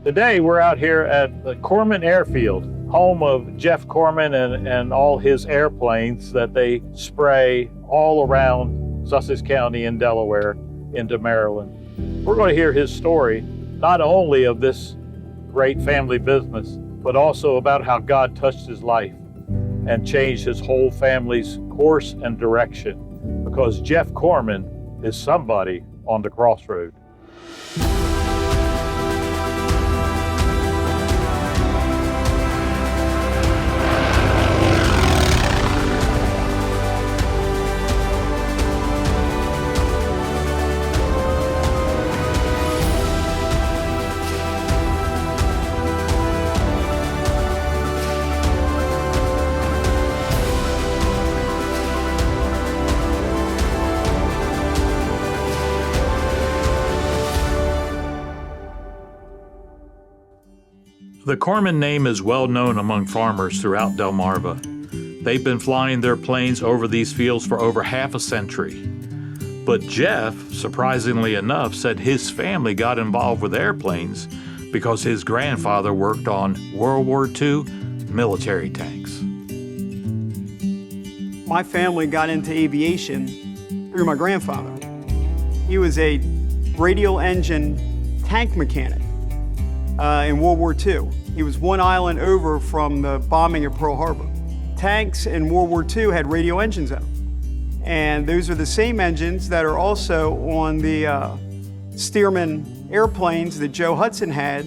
Today we're out here at the Chorman Airfield, home of Jeff Chorman and all his airplanes that they spray all around Sussex County and Delaware into Maryland. We're going to hear his story, not only of this great family business, but also about how God touched his life and changed his whole family's course and direction, because Jeff Chorman is somebody on the Crossroad. The Chorman name is well known among farmers throughout Delmarva. They've been flying their planes over these fields for over half a century. But Jeff, surprisingly enough, said his family got involved with airplanes because his grandfather worked on World War II military tanks. My family got into aviation through my grandfather. He was a radial engine tank mechanic in World War II. He was one island over from the bombing of Pearl Harbor. Tanks in World War II had radial engines in them. And those are the same engines that are also on the Stearman airplanes that Joe Hudson had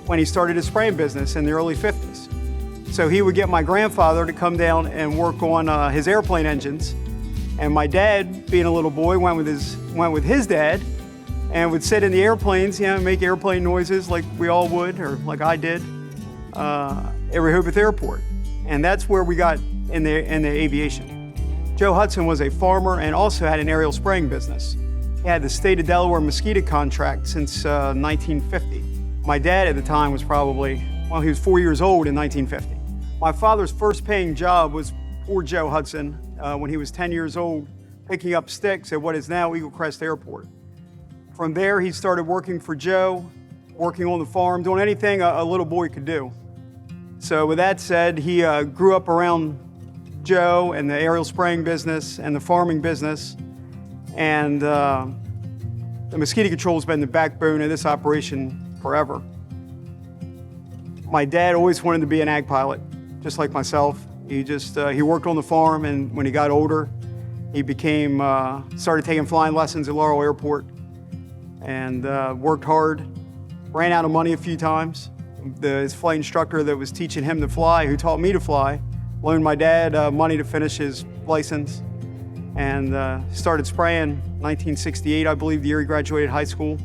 when he started his spraying business in the early 50s. So he would get my grandfather to come down and work on his airplane engines. And my dad, being a little boy, went with his dad and would sit in the airplanes, make airplane noises like we all would, or like I did, at Rehoboth Airport. And that's where we got in the aviation. Joe Hudson was a farmer and also had an aerial spraying business. He had the state of Delaware mosquito contract since 1950. My dad at the time was he was 4 years old in 1950. My father's first paying job was for Joe Hudson when he was 10 years old, picking up sticks at what is now Eagle Crest Airport. From there, he started working for Joe, working on the farm, doing anything a little boy could do. So with that said, he grew up around Joe and the aerial spraying business and the farming business. And the mosquito control has been the backbone of this operation forever. My dad always wanted to be an ag pilot, just like myself. He worked on the farm, and when he got older, he started taking flying lessons at Laurel Airport. And worked hard, ran out of money a few times. His flight instructor that was teaching him to fly, who taught me to fly, loaned my dad money to finish his license, and started spraying 1968, I believe, the year he graduated high school,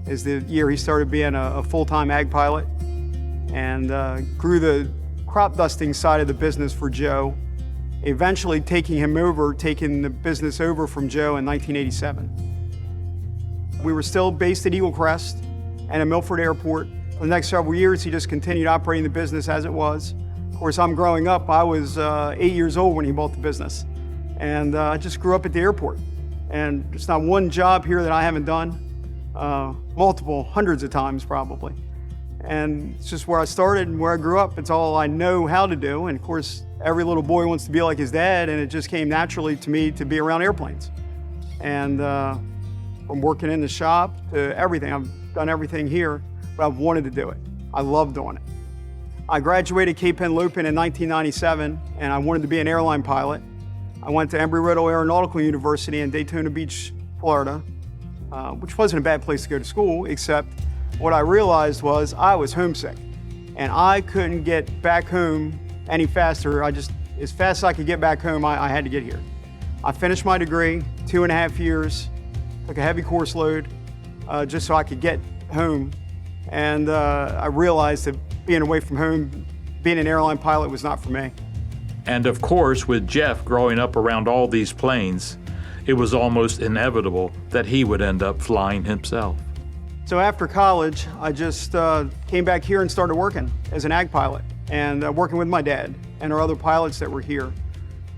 is the year he started being a full-time ag pilot, and grew the crop dusting side of the business for Joe, eventually taking the business over from Joe in 1987. We were still based at Eagle Crest and at Milford Airport. For the next several years, he just continued operating the business as it was. Of course, I'm growing up. I was 8 years old when he bought the business. And I just grew up at the airport. And there's not one job here that I haven't done, multiple, hundreds of times probably. And it's just where I started and where I grew up. It's all I know how to do. And of course, every little boy wants to be like his dad, and it just came naturally to me to be around airplanes. And from working in the shop to everything. I've done everything here, but I've wanted to do it. I love doing it. I graduated Cape Henlopen in 1997, and I wanted to be an airline pilot. I went to Embry-Riddle Aeronautical University in Daytona Beach, Florida, which wasn't a bad place to go to school, except what I realized was I was homesick, and I couldn't get back home any faster. As fast as I could get back home, I had to get here. I finished my degree, 2.5 years, took a heavy course load just so I could get home. And I realized that being away from home, being an airline pilot was not for me. And of course, with Jeff growing up around all these planes, it was almost inevitable that he would end up flying himself. So after college, I just came back here and started working as an ag pilot and working with my dad and our other pilots that were here.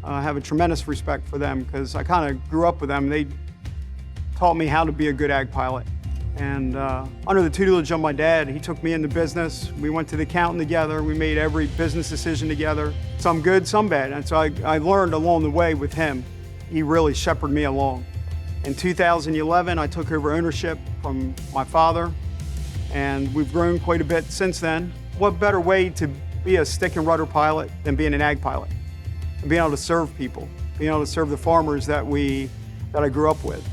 I have a tremendous respect for them because I kind of grew up with them. They taught me how to be a good ag pilot. And under the tutelage of my dad, he took me into business. We went to the accountant together. We made every business decision together, some good, some bad. And so I learned along the way with him. He really shepherded me along. In 2011, I took over ownership from my father, and we've grown quite a bit since then. What better way to be a stick and rudder pilot than being an ag pilot? And being able to serve people, being able to serve the farmers that I grew up with.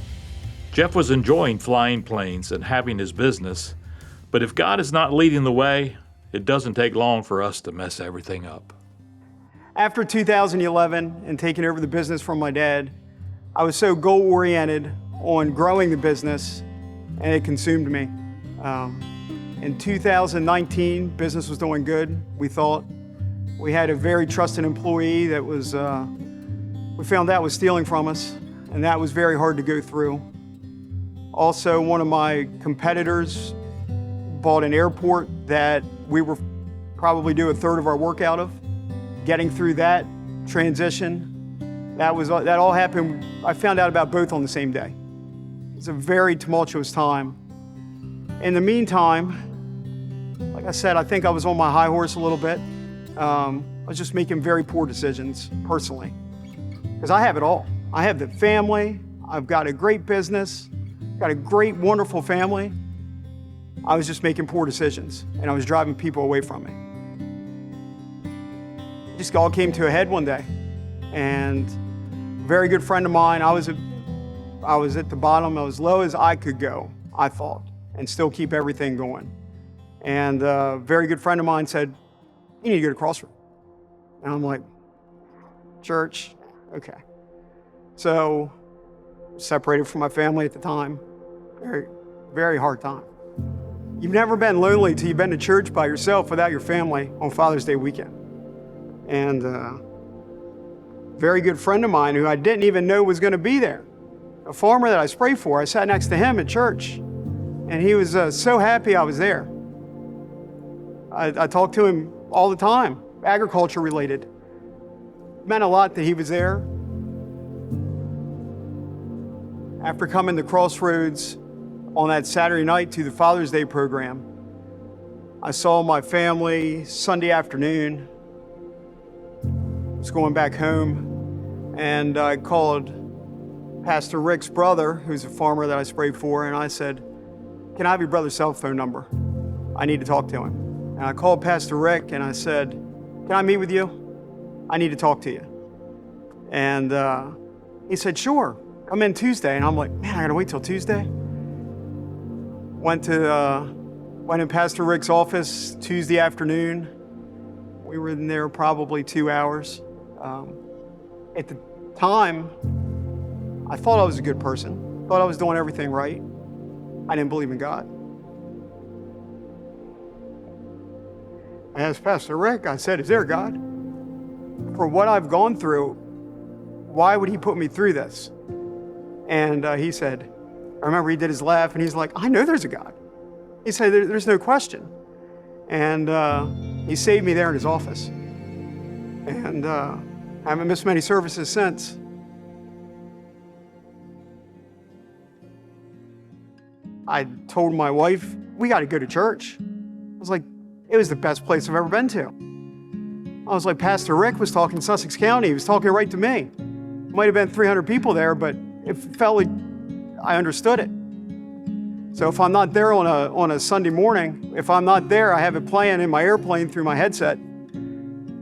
Jeff was enjoying flying planes and having his business, but if God is not leading the way, it doesn't take long for us to mess everything up. After 2011 and taking over the business from my dad, I was so goal-oriented on growing the business, and it consumed me. In 2019, business was doing good, we thought. We had a very trusted employee that was, we found out was stealing from us, and that was very hard to go through. Also, one of my competitors bought an airport that we were probably do a third of our work out of. Getting through that transition, that all happened, I found out about both on the same day. It's a very tumultuous time. In the meantime, like I said, I think I was on my high horse a little bit. I was just making very poor decisions personally, because I have it all. I have the family, I've got a great business, got a great, wonderful family. I was just making poor decisions, and I was driving people away from me. It just all came to a head one day, and a very good friend of mine, I was at the bottom, I was low as I could go, I thought, and still keep everything going. And a very good friend of mine said, "You need to go to Crossroad." And I'm like, "Church, okay." So, separated from my family at the time, very, very hard time. You've never been lonely till you've been to church by yourself without your family on Father's Day weekend. And a very good friend of mine who I didn't even know was gonna be there, a farmer that I sprayed for, I sat next to him at church, and he was so happy I was there. I talked to him all the time, agriculture related. It meant a lot that he was there. After coming to Crossroads on that Saturday night to the Father's Day program, I saw my family Sunday afternoon. I was going back home, and I called Pastor Rick's brother, who's a farmer that I sprayed for, and I said, "Can I have your brother's cell phone number? I need to talk to him." And I called Pastor Rick and I said, "Can I meet with you? I need to talk to you." And he said, "Sure, come in Tuesday." And I'm like, man, I gotta wait till Tuesday? Went in Pastor Rick's office Tuesday afternoon. We were in there probably 2 hours. At the time, I thought I was a good person, thought I was doing everything right. I didn't believe in God. I asked Pastor Rick, I said, "Is there a God? For what I've gone through, why would he put me through this?" And he said, I remember he did his laugh, and he's like, "I know there's a God." He said, "There's no question." And he saved me there in his office. And I haven't missed many services since. I told my wife, "We got to go to church." I was like, it was the best place I've ever been to. I was like, Pastor Rick was talking Sussex County. He was talking right to me. Might have been 300 people there, but it felt like I understood it. So if I'm not there on a Sunday morning, if I'm not there, I have it playing in my airplane through my headset.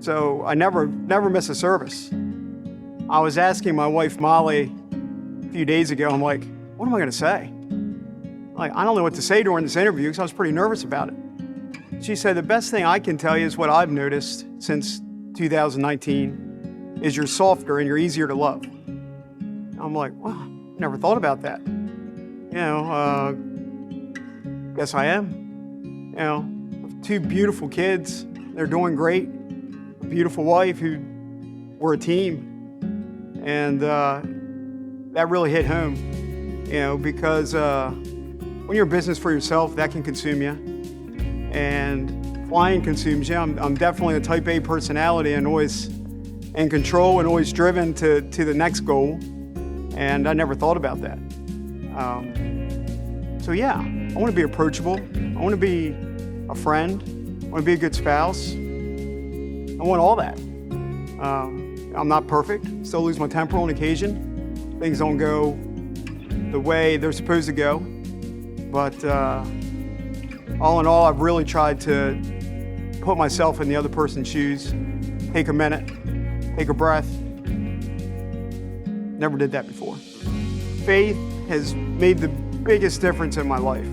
So I never miss a service. I was asking my wife, Molly, a few days ago, I'm like, what am I gonna say? Like, I don't know what to say during this interview because I was pretty nervous about it. She said, "The best thing I can tell you is what I've noticed since 2019 is you're softer and you're easier to love." I'm like, wow, never thought about that. Guess I am. Two beautiful kids, they're doing great. A beautiful wife we're a team. And that really hit home, because when you're in business for yourself, that can consume you. And flying consumes you. I'm definitely a type A personality and always in control and always driven to the next goal. And I never thought about that. So yeah, I want to be approachable. I want to be a friend. I want to be a good spouse. I want all that. I'm not perfect. Still lose my temper on occasion. Things don't go the way they're supposed to go. But all in all, I've really tried to put myself in the other person's shoes, take a minute, take a breath. Never did that before. Faith has made the biggest difference in my life.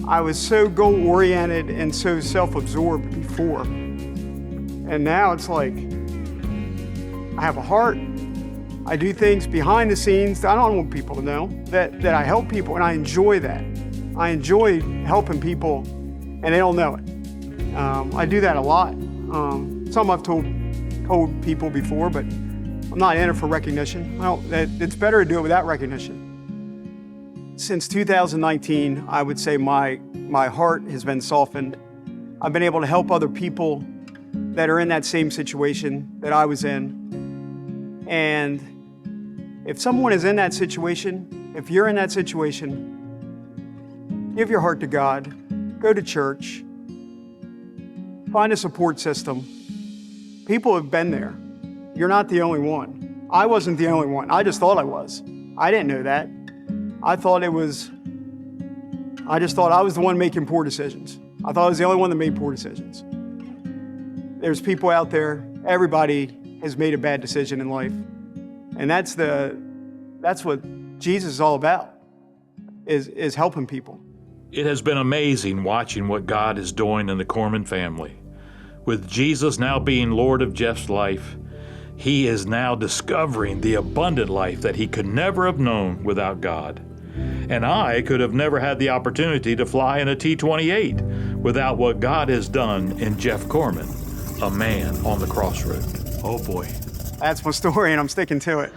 I was so goal-oriented and so self-absorbed before. And now it's like, I have a heart. I do things behind the scenes that I don't want people to know, that I help people, and I enjoy that. I enjoy helping people, and they don't know it. I do that a lot. Some I've told people before, but I'm not in it for recognition. It's better to do it without recognition. Since 2019, I would say my heart has been softened. I've been able to help other people that are in that same situation that I was in. And if someone is in that situation, if you're in that situation, give your heart to God, go to church, find a support system. People have been there. You're not the only one. I wasn't the only one. I just thought I was. I didn't know that. I just thought I was the one making poor decisions. I thought I was the only one that made poor decisions. There's people out there, everybody has made a bad decision in life. And that's what Jesus is all about, is helping people. It has been amazing watching what God is doing in the Chorman family. With Jesus now being Lord of Jeff's life, he is now discovering the abundant life that he could never have known without God. And I could have never had the opportunity to fly in a T-28 without what God has done in Jeff Chorman, a man on the Crossroad. Oh boy. That's my story, and I'm sticking to it.